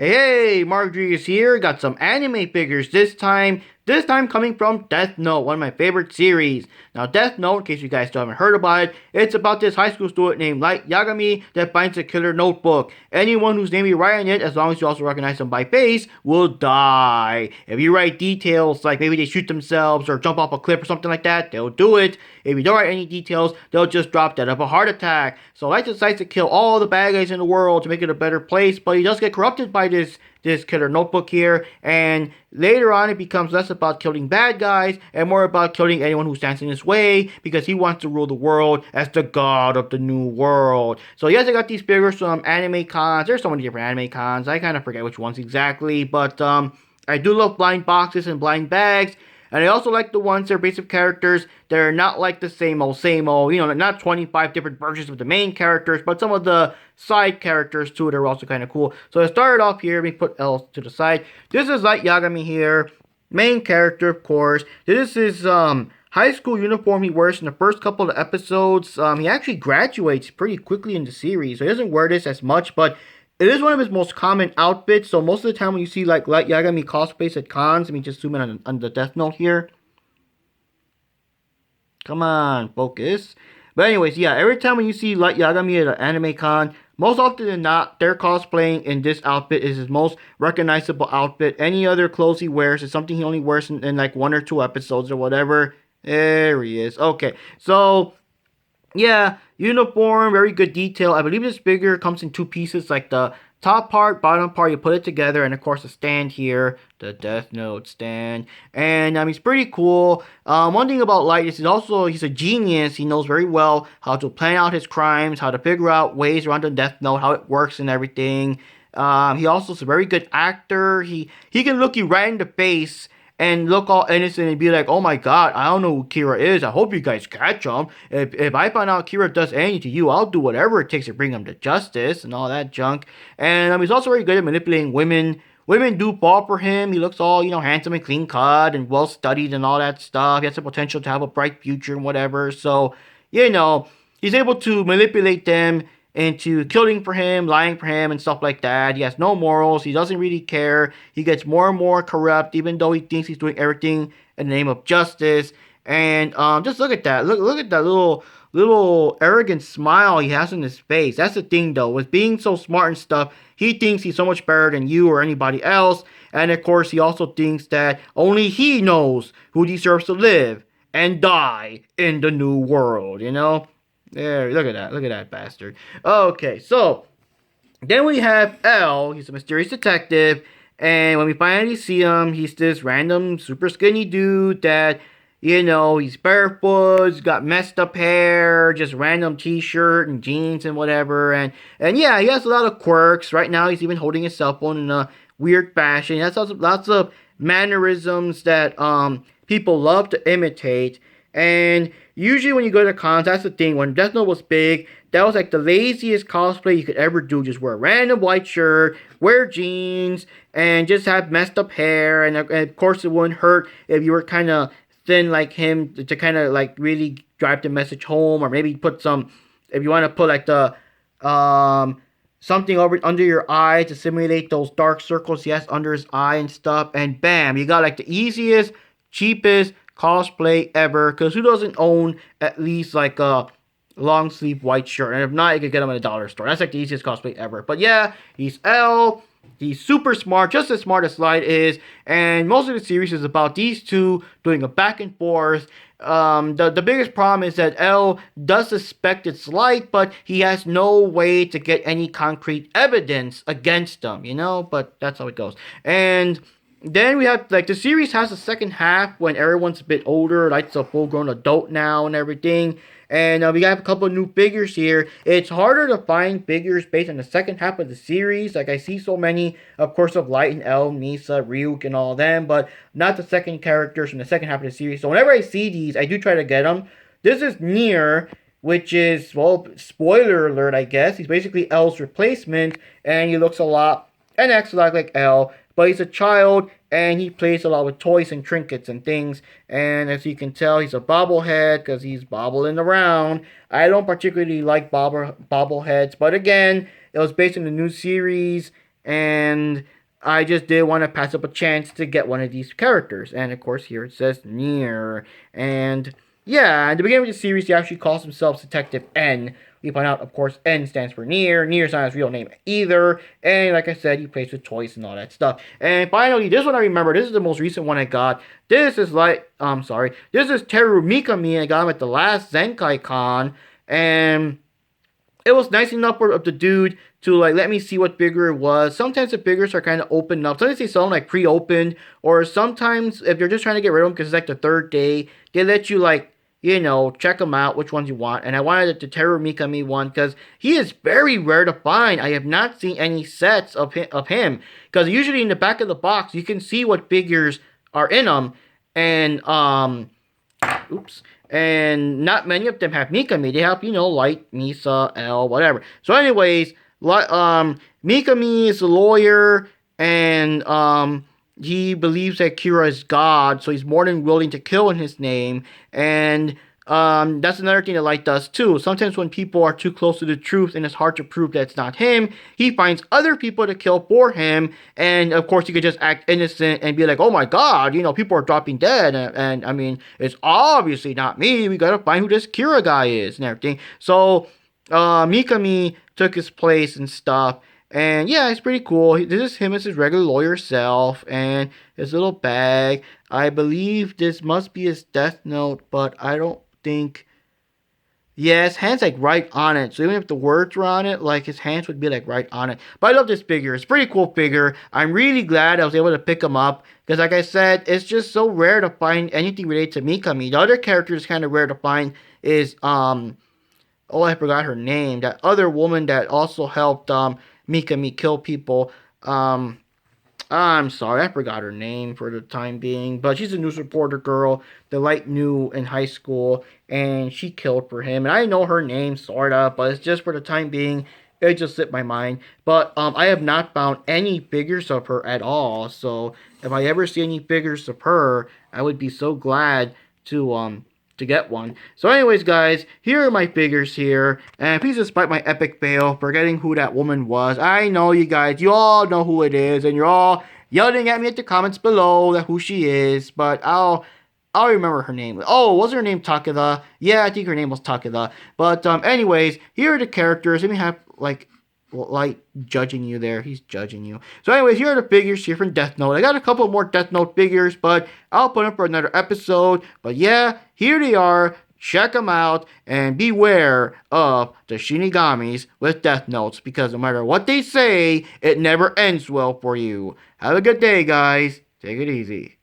Hey, Marjorie is here. Got some anime figures this time coming from Death Note, one of my favorite series. Now, Death Note, in case you guys still haven't heard about it, it's about this high school student named Light Yagami that finds a killer notebook. Anyone whose name you write in it, as long as you also recognize them by face, will die. If you write details like maybe they shoot themselves or jump off a cliff or something like that, they'll do it. If you don't write any details, they'll just drop dead of a heart attack. So Light decides to kill all the bad guys in the world to make it a better place, but he does get corrupted by this killer notebook here, and later on it becomes less about killing bad guys and more about killing anyone who stands in his way because he wants to rule the world as the god of the new world. So yes, I got these figures from anime cons. There's so many different anime cons. I kind of forget which ones exactly, but I do love blind boxes and blind bags. And I also like the ones that are basic characters that are not like the same old, not 25 different versions of the main characters, but some of the side characters too that are also kind of cool. So I started off here, let me put L to the side. This is Light Yagami here, main character, of course. This is high school uniform he wears in the first couple of episodes. He actually graduates pretty quickly in the series, so he doesn't wear this as much, but it is one of his most common outfits, so most of the time when you see like Light Yagami cosplays at cons, let me just zoom in on the Death Note here. Come on, focus. But anyways, yeah, every time when you see Light Yagami at an anime con, most often than not, their cosplaying in this outfit is his most recognizable outfit. Any other clothes he wears is something he only wears in like one or two episodes or whatever. There he is. Okay, so yeah, uniform, very good detail. I believe this figure comes in two pieces, like the top part, bottom part, you put it together, and of course the stand here, the Death Note stand. And he's pretty cool. One thing about Light is he's a genius. He knows very well how to plan out his crimes, how to figure out ways around the Death Note, how it works and everything. He also is a very good actor. He can look you right in the face and look all innocent and be like, oh my god, I don't know who Kira is. I hope you guys catch him. If I find out Kira does anything to you, I'll do whatever it takes to bring him to justice and all that junk. And he's also very good at manipulating women. Women do fall for him. He looks all, handsome and clean cut and well studied and all that stuff. He has the potential to have a bright future and whatever. So, he's able to manipulate them into killing for him, lying for him, and stuff like that. He has no morals. He doesn't really care. He gets more and more corrupt, even though he thinks he's doing everything in the name of justice. And just look at that. Look at that little arrogant smile he has on his face. That's the thing, though. With being so smart and stuff, he thinks he's so much better than you or anybody else. And of course, he also thinks that only he knows who deserves to live and die in the new world, There, look at that. Look at that bastard. Okay, so then we have L. He's a mysterious detective. And when we finally see him, he's this random super skinny dude that, he's barefoot, he's got messed up hair, just random t-shirt and jeans and whatever. And yeah, he has a lot of quirks. Right now, he's even holding his cell phone in a weird fashion. He has lots of mannerisms that people love to imitate. And usually when you go to cons, that's the thing. When Death Note was big, that was like the laziest cosplay you could ever do. Just wear a random white shirt, wear jeans, and just have messed up hair. And of course, it wouldn't hurt if you were kind of thin like him to kind of like really drive the message home. Or maybe put some, if you want to put like the, something over under your eye to simulate those dark circles he has under his eye and stuff. And bam, you got like the easiest, cheapest cosplay ever, because who doesn't own at least like a long sleeve white shirt? And if not, you could get them at a dollar store. That's like the easiest cosplay ever. But yeah, he's L. He's super smart, just as smart as Light is. And most of the series is about these two doing a back and forth. The biggest problem is that L does suspect it's Light, but he has no way to get any concrete evidence against them, But that's how it goes. And then we have, like, the series has a second half when everyone's a bit older, like, it's a full-grown adult now and everything. And we got a couple of new figures here. It's harder to find figures based on the second half of the series. Like, I see so many, of course, of Light and L, Misa, Ryuk, and all them, but not the second characters from the second half of the series. So whenever I see these, I do try to get them. This is Nier, which is, well, spoiler alert, I guess. He's basically L's replacement, and he looks a lot and acts a lot like L. But he's a child, and he plays a lot with toys and trinkets and things. And as you can tell, he's a bobblehead because he's bobbling around. I don't particularly like bobbleheads, but again, it was based on the new series, and I just did want to pass up a chance to get one of these characters. And of course, here it says Nier. And yeah, at the beginning of the series, he actually calls himself Detective N. We find out, of course, N stands for Nier. Nier's not his real name either. And like I said, he plays with toys and all that stuff. And finally, this one I remember. This is the most recent one I got. This is This is Teru Mikami. I got him at the last Zenkai Con. And it was nice enough of the dude to like let me see what figure it was. Sometimes the figures are kind of opened up. Sometimes they sell them like pre-opened, or sometimes if you're just trying to get rid of them because it's like the third day, they let you like check them out, which ones you want. And I wanted the Teru Mikami one because he is very rare to find. I have not seen any sets of him because usually in the back of the box you can see what figures are in them, and oops. And not many of them have Mikami. They have, Light, Misa, L, whatever. So anyways, Mikami is a lawyer, and he believes that Kira is God, so he's more than willing to kill in his name. And that's another thing that Light does too. Sometimes when people are too close to the truth and it's hard to prove that it's not him, he finds other people to kill for him. And of course, he could just act innocent and be like, "Oh my God, people are dropping dead, and I mean, it's obviously not me. We gotta find who this Kira guy is and everything." So Mikami took his place and stuff. And yeah, it's pretty cool. This is him as his regular lawyer self, and his little bag. I believe this must be his death note, but I don't think. Yeah, his hand's like right on it. So even if the words were on it, like his hands would be like right on it. But I love this figure. It's a pretty cool figure. I'm really glad I was able to pick him up. Because like I said, it's just so rare to find anything related to Mikami. The other character is kind of rare to find is oh, I forgot her name. That other woman that also helped Mikami kill people. I'm sorry, I forgot her name for the time being, but she's a news reporter girl that Light knew in high school, and she killed for him. And I know her name, sorta, but it's just for the time being, it just slipped my mind. But I have not found any figures of her at all, so if I ever see any figures of her, I would be so glad to get one. So anyways, guys, here are my figures here. And please despite my epic fail, forgetting who that woman was. I know you guys, you all know who it is, and you're all yelling at me at the comments below that who she is, but I'll remember her name. Oh, was her name Takeda? Yeah, I think her name was Takeda. But anyways, here are the characters. Let me have Light judging you there. He's judging you. So anyways, here are the figures here from Death Note. I got a couple more Death Note figures, but I'll put them for another episode. But yeah, here they are. Check them out and beware of the Shinigamis with Death Notes, because no matter what they say, it never ends well for you. Have a good day, guys. Take it easy.